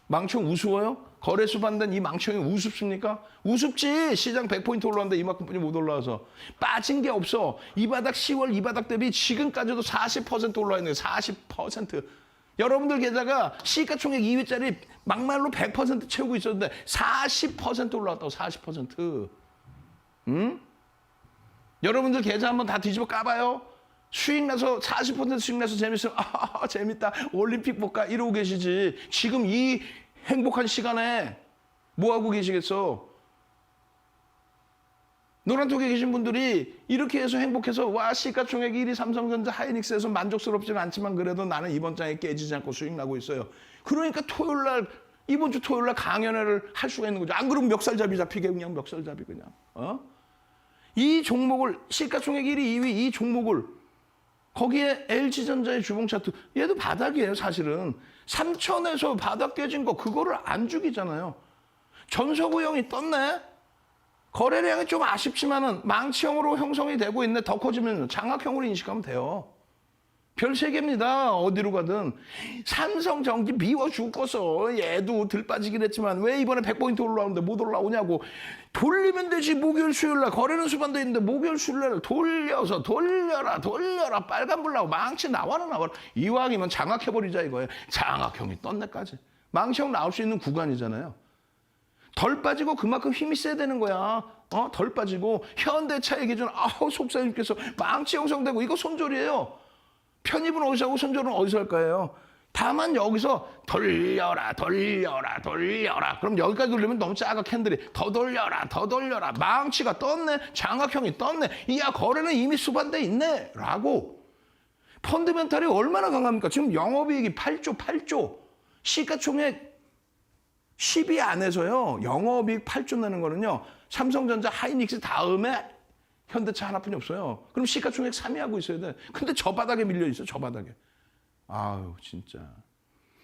망치형 우스워요? 거래소 반대는 이 망청이 우습습니까? 우습지. 시장 100포인트 올라왔는데 이만큼뿐이 못 올라와서. 빠진 게 없어. 이 바닥 10월 이 바닥 대비 지금까지도 40% 올라와 있는 거예요. 40%. 여러분들 계좌가 시가총액 2위짜리 막말로 100% 채우고 있었는데 40% 올라왔다고. 40%. 응? 여러분들 계좌 한번 다 뒤집어 까봐요. 수익 나서 40% 수익 나서 재밌으면 재밌다. 올림픽 볼까 이러고 계시지. 지금 이 행복한 시간에 뭐 하고 계시겠어? 노란톡에 계신 분들이 이렇게 해서 행복해서 와 시가총액 1위 삼성전자 하이닉스에서 만족스럽지는 않지만 그래도 나는 이번 장에 깨지지 않고 수익 나고 있어요. 그러니까 토요일날 이번 주 토요일날 강연회를 할 수가 있는 거죠. 안 그러면 멱살잡이 잡히게 그냥 멱살잡이 그냥. 이 종목을 시가총액 1위 2위 이 종목을 거기에 LG전자의 주봉 차트 얘도 바닥이에요. 사실은 3천에서 바닥 깨진 거 그거를 안 죽이잖아요. 전서구 형이 떴네. 거래량이 좀 아쉽지만은 망치형으로 형성이 되고 있네. 더 커지면 장악형으로 인식하면 돼요. 별 3개입니다. 어디로 가든. 삼성전기 미워 죽겠어. 얘도 들 빠지긴 했지만 왜 이번에 100포인트 올라오는데 못 올라오냐고. 돌리면 되지. 목요일 수요일날 거래는 수반돼 있는데 목요일 수요일날 돌려서 돌려라 빨간불 나고 망치 나와라. 이왕이면 장악해버리자 이거예요. 장악형이 떴네까지. 망치형 나올 수 있는 구간이잖아요. 덜 빠지고 그만큼 힘이 세야 되는 거야. 덜 빠지고 현대차의 기준 속상해 죽겠어. 망치 형성되고 이거 손절이에요. 편입은 어디서 하고 손절은 어디서 할 거예요? 다만 여기서 돌려라. 그럼 여기까지 돌리면 너무 작아 캔들이. 더 돌려라. 망치가 떴네. 장악형이 떴네. 이야 거래는 이미 수반돼 있네. 라고. 펀드멘탈이 얼마나 강합니까? 지금 영업이익이 8조. 시가총액 10위 안에서요. 영업이익 8조 내는 거는요. 삼성전자 하이닉스 다음에 현대차 하나뿐이 없어요. 그럼 시가총액 3위 하고 있어야 돼. 근데 저 바닥에 밀려 있어. 저 바닥에. 아유 진짜.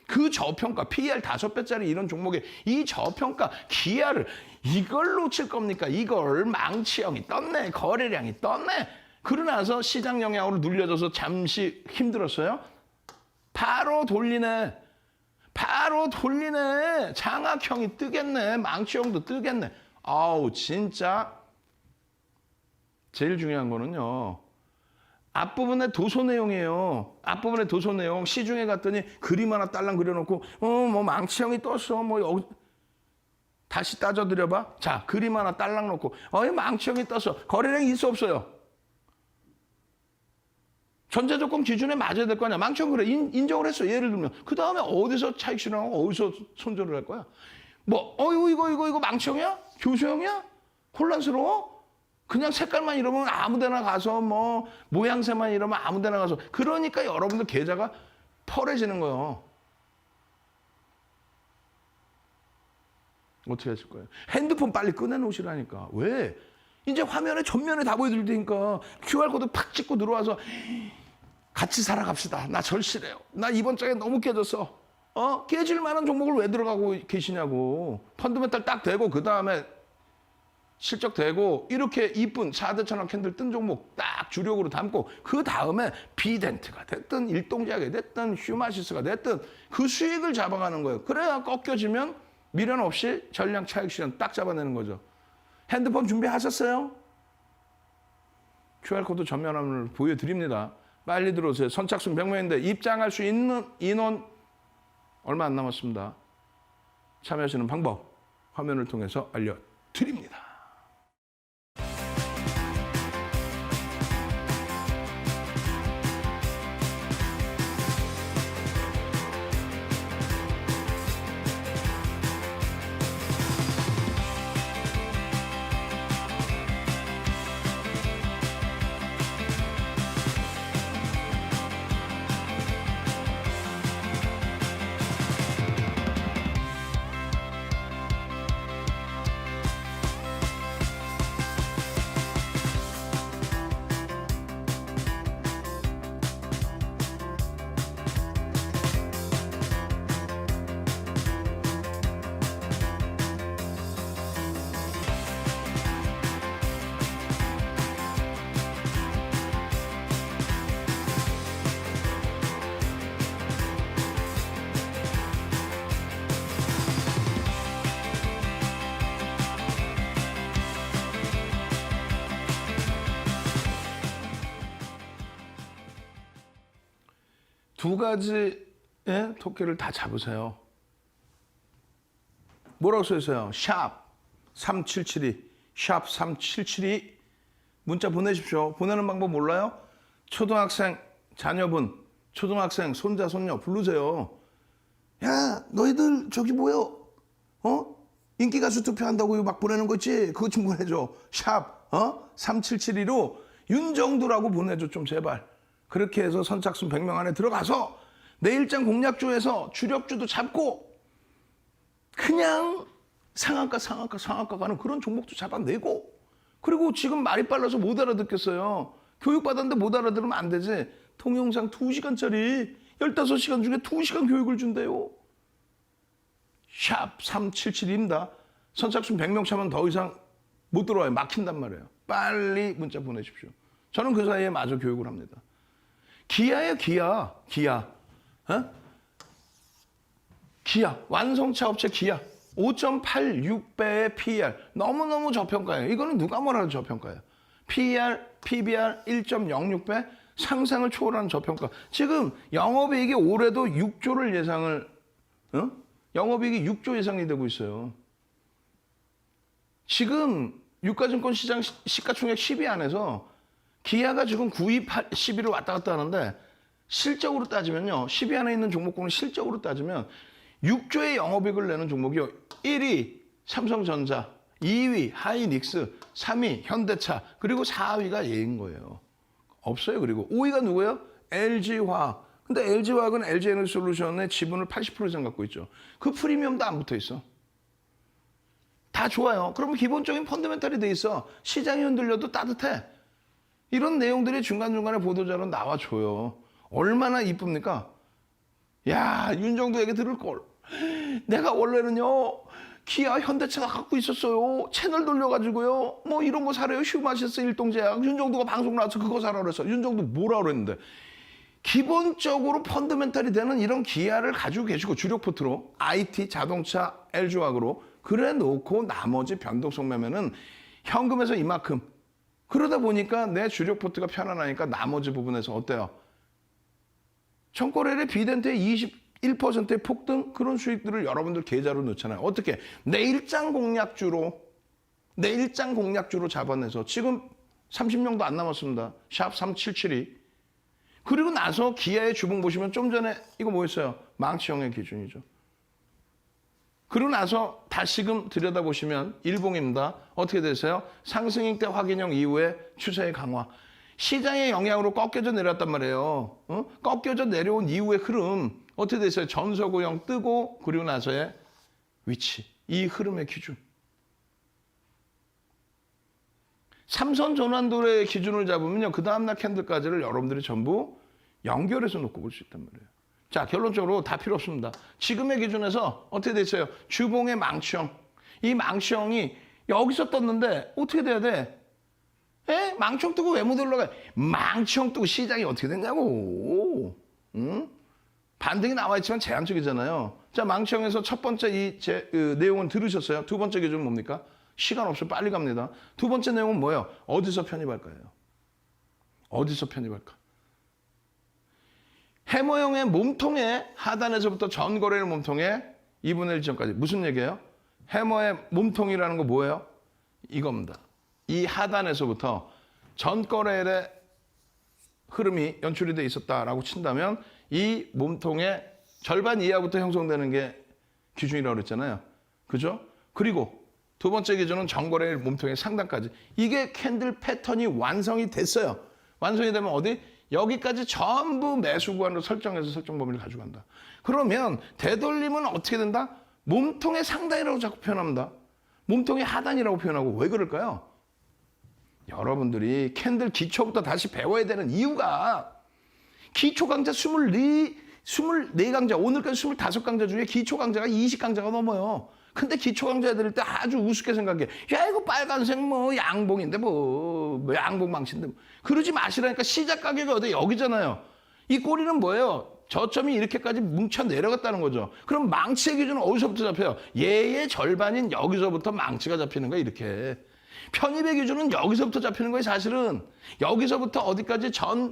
그 저평가 PER 5배짜리 이런 종목에 이 저평가 기아를 이걸 놓칠 겁니까? 이걸 망치형이 떴네. 거래량이 떴네. 그러고 나서 시장 영향으로 눌려져서 잠시 힘들었어요. 바로 돌리네. 장악형이 뜨겠네. 망치형도 뜨겠네. 아우 진짜. 제일 중요한 거는요. 앞부분에 도서 내용이에요. 앞부분에 도서 내용. 시중에 갔더니 그림 하나 딸랑 그려놓고 뭐 망치형이 떴어. 뭐 여기 다시 따져드려봐. 자 그림 하나 딸랑 놓고 망치형이 떴어. 거래량이 있어 없어요? 전제조건 기준에 맞아야 될 거 아니야. 망치형 그래. 인정을 했어. 예를 들면. 그 다음에 어디서 차익 실현하고 어디서 손절을 할 거야? 뭐 이거 망치형이야? 교수형이야? 혼란스러워? 그냥 색깔만 이러면 아무데나 가서 뭐 모양새만 이러면 아무데나 가서 그러니까 여러분들 계좌가 펄해지는 거예요. 어떻게 하실 거예요? 핸드폰 빨리 꺼내놓으시라니까. 왜? 이제 화면에 전면에 다 보여드릴 테니까 QR코드 팍 찍고 들어와서 같이 살아갑시다. 나 절실해요. 나 이번 장에 너무 깨졌어. 깨질 만한 종목을 왜 들어가고 계시냐고. 펀드멘탈 딱 되고 그 다음에 실적 되고 이렇게 이쁜 4대 천원 캔들 뜬 종목 딱 주력으로 담고 그 다음에 비덴트가 됐든 일동제약이 됐든 휴마시스가 됐든 그 수익을 잡아가는 거예요. 그래야 꺾여지면 미련 없이 전량 차익 실현 딱 잡아내는 거죠. 핸드폰 준비하셨어요? QR코드 전면화면을 보여드립니다. 빨리 들어오세요. 선착순 100명인데 입장할 수 있는 인원 얼마 안 남았습니다. 참여하시는 방법 화면을 통해서 알려드립니다. 두 가지의 토끼를 다 잡으세요. 뭐라고 써있어요? 샵 3772, 샵 3772 문자 보내십시오. 보내는 방법 몰라요? 초등학생 자녀분, 초등학생 손자 손녀 부르세요. 야, 너희들 저기 뭐야? 인기 가수 투표한다고 막 보내는 거 있지? 그거 좀 보내줘. 샵 3772로 윤정두라고 보내줘 좀 제발. 그렇게 해서 선착순 100명 안에 들어가서 내일장 공약주에서 주력주도 잡고 그냥 상한가 가는 그런 종목도 잡아내고, 그리고 지금 말이 빨라서 못 알아듣겠어요. 교육받았는데 못 알아들으면 안 되지. 동영상 2시간짜리 15시간 중에 2시간 교육을 준대요. 샵 3772입니다. 선착순 100명 차면 더 이상 못 들어와요. 막힌단 말이에요. 빨리 문자 보내십시오. 저는 그 사이에 마저 교육을 합니다. 기아예요, 기아. 기아. 완성차 업체 기아. 5.86배의 PER. 너무너무 저평가예요. 이거는 누가 뭐라도 저평가예요. PER, PBR 1.06배. 상상을 초월하는 저평가. 지금 영업이익이 올해도 6조를 예상을, 영업이익이 6조 예상이 되고 있어요. 지금 유가증권 시장 시가총액 10위 안에서 기아가 지금 9위, 10위를 왔다 갔다 하는데 실적으로 따지면요. 10위 안에 있는 종목군은 실적으로 따지면 6조의 영업이익을 내는 종목이 1위 삼성전자, 2위 하이닉스, 3위 현대차, 그리고 4위가 얘인 거예요. 없어요. 그리고 5위가 누구예요? LG화학. 근데 LG화학은 LG에너지솔루션의 지분을 80% 이상 갖고 있죠. 그 프리미엄도 안 붙어 있어. 다 좋아요. 그러면 기본적인 펀더멘탈이 돼 있어. 시장이 흔들려도 따뜻해. 이런 내용들이 중간중간에 보도자료 나와줘요. 얼마나 이쁩니까? 야, 윤정도 얘기 들을 걸. 내가 원래는요, 기아 현대차가 갖고 있었어요. 채널 돌려가지고요. 뭐 이런 거 사래요. 휴마시스 일동제약. 윤정도가 방송 나와서 그거 사라 그랬어. 윤정도 뭐라 그랬는데. 기본적으로 펀더멘탈이 되는 이런 기아를 가지고 계시고 주력 포트로 IT, 자동차, LG화학으로 그래 놓고 나머지 변동성 매매는 현금에서 이만큼. 그러다 보니까 내 주력 포트가 편안하니까 나머지 부분에서 어때요? 청거래일의 비덴트의 21%의 폭등, 그런 수익들을 여러분들 계좌로 넣잖아요. 어떻게? 내일장 공략주로 잡아내서 지금 30명도 안 남았습니다. 샵 3772. 그리고 나서 기아의 주봉 보시면 좀 전에 이거 뭐였어요? 망치형의 기준이죠. 그러고 나서 다시금 들여다보시면 일봉입니다. 어떻게 되세요? 상승일 때 확인형 이후에 추세의 강화. 시장의 영향으로 꺾여져 내렸단 말이에요. 꺾여져 내려온 이후의 흐름. 어떻게 됐어요? 전서고형 뜨고 그리고 나서의 위치. 이 흐름의 기준. 삼선 전환도의 기준을 잡으면요. 그 다음날 캔들까지를 여러분들이 전부 연결해서 놓고 볼 수 있단 말이에요. 자, 결론적으로 다 필요 없습니다. 지금의 기준에서 어떻게 됐어요? 주봉의 망치형. 이 망치형이 여기서 떴는데 어떻게 돼야 돼? 망치형 뜨고 왜 못 올라가요? 망치형 뜨고 시장이 어떻게 됐냐고. 응? 반등이 나와 있지만 제한적이잖아요. 자, 망치형에서 첫 번째 내용은 들으셨어요? 두 번째 기준은 뭡니까? 시간 없어 빨리 갑니다. 두 번째 내용은 뭐예요? 어디서 편입할까요? 어디서 편입할까? 해머형의 몸통의 하단에서부터 전거래일 몸통의 2분의 1 지점까지. 무슨 얘기예요? 해머의 몸통이라는 거 뭐예요? 이겁니다. 이 하단에서부터 전거래일의 흐름이 연출이 돼 있었다라고 친다면 이 몸통의 절반 이하부터 형성되는 게 기준이라고 그랬잖아요. 그죠? 그리고 두 번째 기준은 전거래일 몸통의 상단까지. 이게 캔들 패턴이 완성이 됐어요. 완성이 되면 어디? 여기까지 전부 매수 구간으로 설정해서 설정 범위를 가져간다. 그러면 되돌림은 어떻게 된다? 몸통의 상단이라고 자꾸 표현합니다. 몸통의 하단이라고 표현하고. 왜 그럴까요? 여러분들이 캔들 기초부터 다시 배워야 되는 이유가 기초 강좌 24강좌, 오늘까지 25강좌 중에 기초 강좌가 20강좌가 넘어요. 근데 기초 강좌 들을 때 아주 우습게 생각해. 야, 이거 빨간색 뭐 양봉인데 뭐 양봉 망치인데. 그러지 마시라니까. 시작 가격이 어디 여기잖아요. 이 꼬리는 뭐예요? 저점이 이렇게까지 뭉쳐 내려갔다는 거죠. 그럼 망치의 기준은 어디서부터 잡혀요? 얘의 절반인 여기서부터 망치가 잡히는 거야, 이렇게. 편입의 기준은 여기서부터 잡히는 거예요, 사실은. 여기서부터 어디까지 전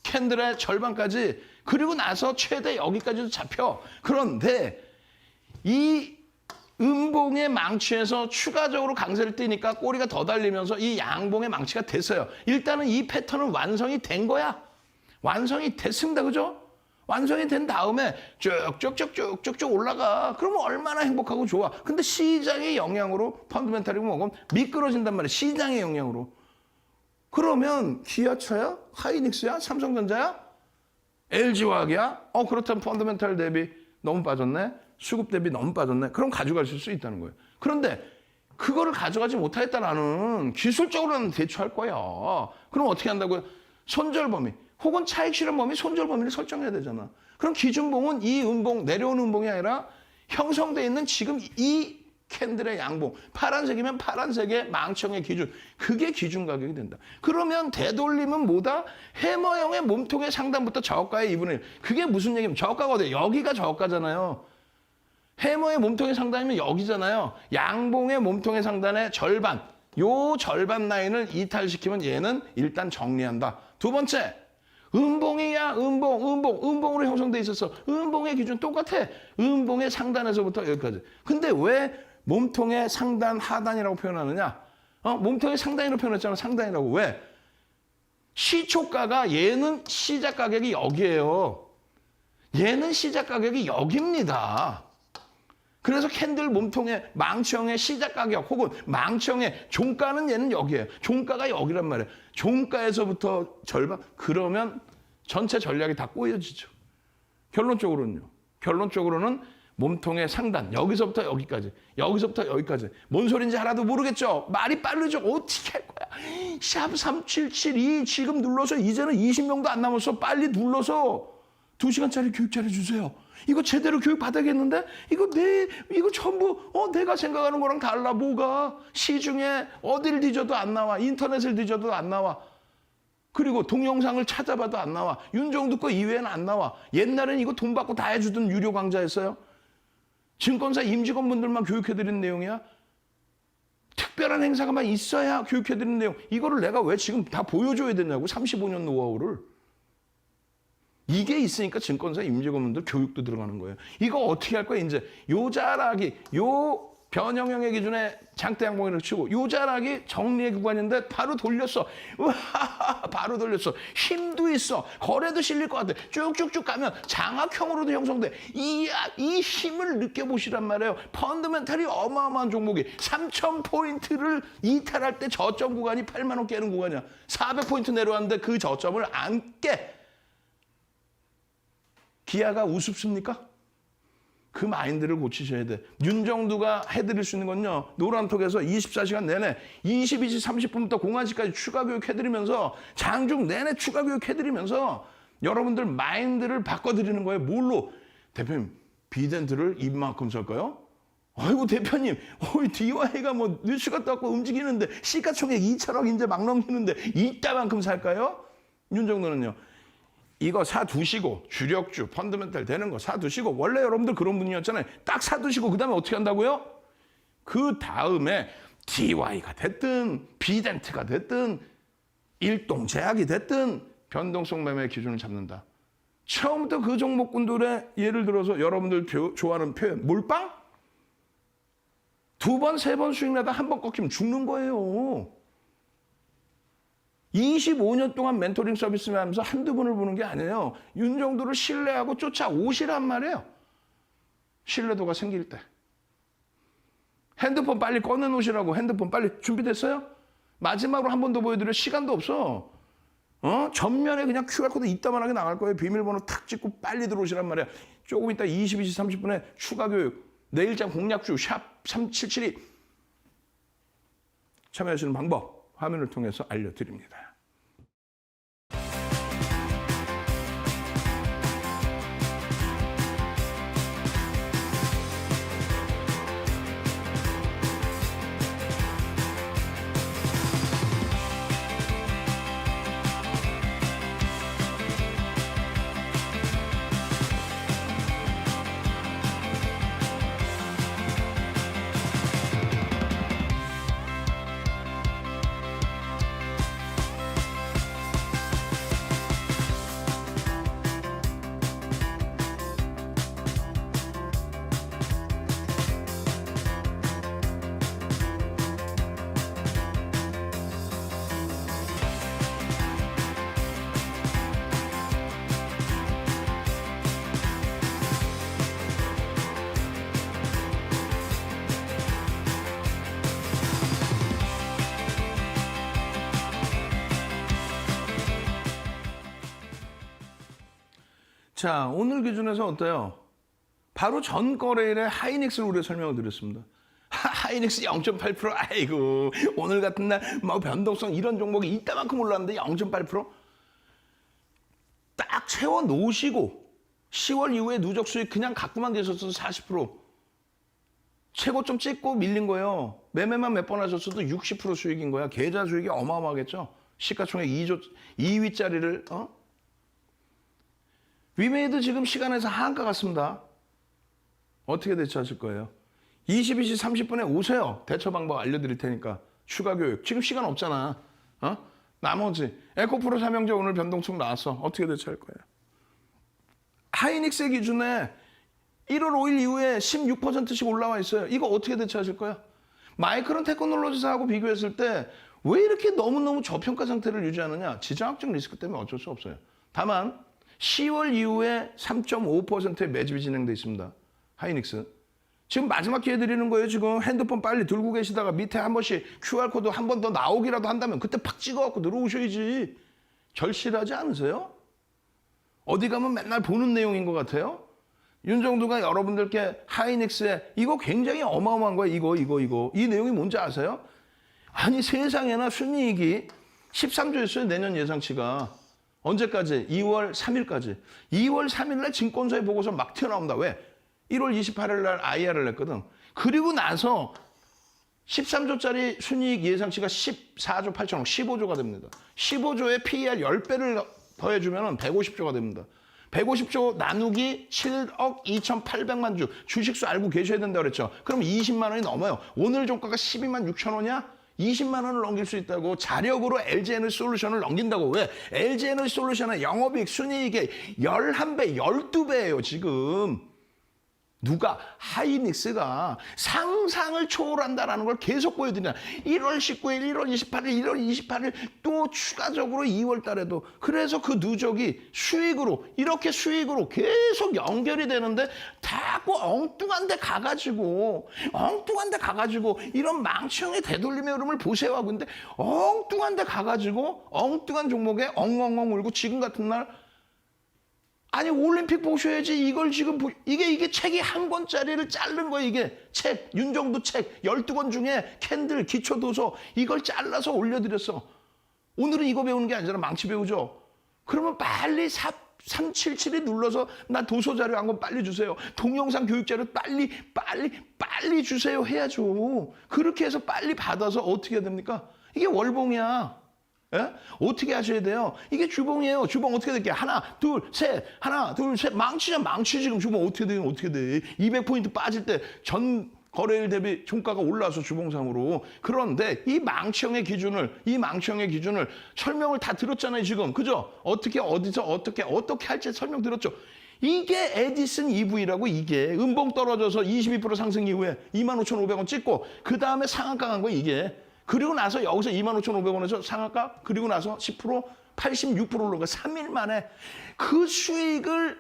캔들의 절반까지 그리고 나서 최대 여기까지도 잡혀. 그런데 이 음봉의 망치에서 추가적으로 강세를 띄니까 꼬리가 더 달리면서 이 양봉의 망치가 됐어요. 일단은 이 패턴은 완성이 된 거야. 완성이 됐습니다. 그죠? 완성이 된 다음에 쭉쭉쭉쭉쭉 올라가. 그러면 얼마나 행복하고 좋아. 근데 시장의 영향으로 펀더멘탈이고 뭐고 미끄러진단 말이야. 시장의 영향으로. 그러면 기아차야? 하이닉스야? 삼성전자야? LG화학이야? 그렇다면 펀더멘탈 대비 너무 빠졌네? 수급 대비 너무 빠졌네? 그럼 가져가실 수 있다는 거예요. 그런데 그거를 가져가지 못하겠다 나는 기술적으로는 대처할 거야. 그럼 어떻게 한다고요? 손절 범위 혹은 차익 실현 범위, 손절 범위를 설정해야 되잖아. 그럼 기준봉은 이 음봉, 내려오는 음봉이 아니라 형성되어 있는 지금 이 캔들의 양봉, 파란색이면 파란색의 망청의 기준, 그게 기준 가격이 된다. 그러면 되돌림은 뭐다? 해머형의 몸통의 상단부터 저가의 2분의 1. 그게 무슨 얘기냐면 저가가 어디야? 여기가 저가잖아요. 해머의 몸통의 상단이면 여기잖아요. 양봉의 몸통의 상단의 절반, 요 절반 라인을 이탈시키면 얘는 일단 정리한다. 두 번째, 음봉이야, 음봉으로 형성돼 있었어. 음봉의 기준 똑같아. 음봉의 상단에서부터 여기까지. 근데 왜 몸통의 상단, 하단이라고 표현하느냐? 몸통의 상단이라고 표현했잖아. 상단이라고. 왜? 시초가가 얘는 시작 가격이 여기예요. 얘는 시작 가격이 여기입니다. 그래서 캔들 몸통의 망치형의 시작 가격 혹은 망치형의 종가는 얘는 여기예요. 종가가 여기란 말이에요. 종가에서부터 절반, 그러면 전체 전략이 다 꼬여지죠. 결론적으로는 몸통의 상단, 여기서부터 여기까지, 여기서부터 여기까지. 뭔 소린지 하나도 모르겠죠? 말이 빠르죠? 어떻게 할 거야? 샵 3772 지금 눌러서 이제는 20명도 안 남았어. 빨리 눌러서 2시간짜리 교육 잘해주세요. 이거 제대로 교육 받아야겠는데? 이거 전부, 내가 생각하는 거랑 달라, 뭐가? 시중에 어딜 뒤져도 안 나와. 인터넷을 뒤져도 안 나와. 그리고 동영상을 찾아봐도 안 나와. 윤정두 거 이외에는 안 나와. 옛날에는 이거 돈 받고 다 해주던 유료 강좌였어요. 증권사 임직원분들만 교육해드리는 내용이야. 특별한 행사가만 있어야 교육해드리는 내용. 이거를 내가 왜 지금 다 보여줘야 되냐고, 35년 노하우를. 이게 있으니까 증권사 임직원분들 교육도 들어가는 거예요. 이거 어떻게 할 거야? 이제 요자락이 요 변형형의 기준에 장대 양봉이라고 치고 요자락이 정리의 구간인데 바로 돌렸어. 우와, 바로 돌렸어. 힘도 있어. 거래도 실릴 것 같아. 쭉쭉쭉 가면 장악형으로도 형성돼. 이 힘을 느껴보시란 말이에요. 펀더멘탈이 어마어마한 종목이 3,000포인트를 이탈할 때 저점 구간이 8만 원 깨는 구간이야. 400포인트 내려왔는데 그 저점을 안 깨. 기아가 우습습니까? 그 마인드를 고치셔야 돼. 윤정두가 해드릴 수 있는 건요. 노란톡에서 24시간 내내 22시 30분부터 01시까지 추가 교육 해드리면서 장중 내내 추가 교육 해드리면서 여러분들 마인드를 바꿔드리는 거예요. 뭘로? 대표님, 비덴트를 이만큼 살까요? 아이고 대표님, DY가 뭐 뉴스 갔다 왔고 움직이는데 시가총액 2천억 이제 막 넘기는데 이따만큼 살까요? 윤정두는요. 이거 사두시고 주력주 펀더멘탈 되는 거 사두시고 원래 여러분들 그런 분이었잖아요. 딱 사두시고 그 다음에 어떻게 한다고요? 그 다음에 DY가 됐든 비덴트가 됐든 일동제약이 됐든 변동성 매매 기준을 잡는다. 처음부터 그 종목군들의 예를 들어서 여러분들 좋아하는 표현 몰빵? 2번, 3번 수익 나다 한 번 꺾이면 죽는 거예요. 25년 동안 멘토링 서비스를 하면서 한두 번을 보는 게 아니에요. 윤정두를 신뢰하고 쫓아오시란 말이에요. 신뢰도가 생길 때. 핸드폰 빨리 꺼내놓으시라고. 핸드폰 빨리 준비됐어요? 마지막으로 한 번 더 보여드릴 시간도 없어. 전면에 그냥 QR코드 이따만하게 나갈 거예요. 비밀번호 탁 찍고 빨리 들어오시란 말이야. 조금 이따 22시 30분에 추가 교육, 내일장 공략주 샵 3772 참여하시는 방법 화면을 통해서 알려드립니다. 자, 오늘 기준에서 어때요? 바로 전 거래일에 하이닉스를 우리가 설명을 드렸습니다. 하이닉스 0.8%, 아이고, 오늘 같은 날 뭐 변동성 이런 종목이 이따만큼 올랐는데 0.8%? 딱 채워 놓으시고 10월 이후에 누적 수익 그냥 갖고만 계셨어도 40%. 최고점 찍고 밀린 거예요. 매매만 몇 번 하셨어도 60% 수익인 거야. 계좌 수익이 어마어마하겠죠. 시가총액 2위짜리를 위메이드 지금 시간에서 하한가 같습니다. 어떻게 대처하실 거예요? 22시 30분에 오세요. 대처 방법 알려드릴 테니까. 추가 교육. 지금 시간 없잖아. 나머지 에코프로 삼형제 오늘 변동성 나왔어. 어떻게 대처할 거예요? 하이닉스 기준에 1월 5일 이후에 16%씩 올라와 있어요. 이거 어떻게 대처하실 거야? 마이크론 테크놀로지사하고 비교했을 때 왜 이렇게 너무너무 저평가 상태를 유지하느냐? 지정학적 리스크 때문에 어쩔 수 없어요. 다만 10월 이후에 3.5%의 매집이 진행돼 있습니다. 하이닉스. 지금 마지막 기회 드리는 거예요. 지금 핸드폰 빨리 들고 계시다가 밑에 한 번씩 QR코드 한 번 더 나오기라도 한다면 그때 팍 찍어갖고 들어오셔야지. 절실하지 않으세요? 어디 가면 맨날 보는 내용인 것 같아요? 윤정두가 여러분들께 하이닉스에 이거 굉장히 어마어마한 거야. 이거. 이 내용이 뭔지 아세요? 아니 세상에나 순이익이 13조였어요. 내년 예상치가. 언제까지? 2월 3일까지. 2월 3일날 증권사의 보고서 막 튀어나옵니다. 왜? 1월 28일 날 IR을 냈거든. 그리고 나서 13조짜리 순이익 예상치가 14조 8천억, 15조가 됩니다. 15조에 PER 10배를 더해주면 150조가 됩니다. 150조 나누기 7억 2,800만 주. 주식수 알고 계셔야 된다고 그랬죠. 그럼 20만 원이 넘어요. 오늘 종가가 12만 6천 원이야? 20만 원을 넘길 수 있다고. 자력으로 LG에너지솔루션을 넘긴다고. 왜? LG에너지솔루션의 영업이익 순이익의 11배, 12배예요 지금. 누가? 하이닉스가 상상을 초월한다라는 걸 계속 보여드리냐. 1월 19일, 1월 28일, 1월 28일 또 추가적으로 2월 달에도. 그래서 그 누적이 수익으로, 이렇게 수익으로 계속 연결이 되는데 자꾸 엉뚱한 데 가가지고 이런 망치형의 되돌림의 흐름을 보세요 하고 있는데 엉뚱한 데 가가지고 엉뚱한 종목에 엉엉엉 울고 지금 같은 날 아니 올림픽 보셔야지. 이걸 지금 이게 책이 한 권짜리를 자른 거예요. 이게 책, 윤정두 책 12권 중에 캔들, 기초도서 이걸 잘라서 올려드렸어. 오늘은 이거 배우는 게 아니라 망치 배우죠. 그러면 빨리 377이 눌러서 나 도서 자료 한 권 빨리 주세요. 동영상 교육 자료 빨리 주세요 해야죠. 그렇게 해서 빨리 받아서 어떻게 해야 됩니까? 이게 월봉이야. 예? 어떻게 하셔야 돼요? 이게 주봉이에요. 주봉 어떻게 될게요? 하나, 둘, 셋. 망치냐, 망치 지금 주봉 어떻게 돼요? 200포인트 빠질 때 전 거래일 대비 종가가 올라와서 주봉상으로. 그런데 이 망치형의 기준을 설명을 다 들었잖아요, 지금. 그죠? 어떻게, 어디서, 어떻게 할지 설명 들었죠? 이게 에디슨 EV라고. 이게 음봉 떨어져서 22% 상승 이후에 25,500원 찍고 그 다음에 상한가 간 거예요, 이게. 그리고 나서 여기서 25,500원에서 상한가, 그리고 나서 10%, 86%로 올라가 3일 만에 그 수익을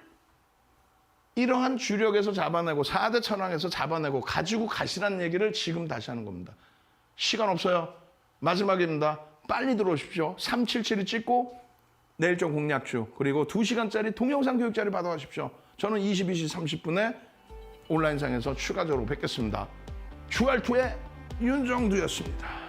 이러한 주력에서 잡아내고 4대 천왕에서 잡아내고 가지고 가시라는 얘기를 지금 다시 하는 겁니다. 시간 없어요. 마지막입니다. 빨리 들어오십시오. 377이 찍고 내일적 공략주 그리고 2시간짜리 동영상 교육자리 받아가십시오. 저는 22시 30분에 온라인상에서 추가적으로 뵙겠습니다. 주알투의 윤정두였습니다.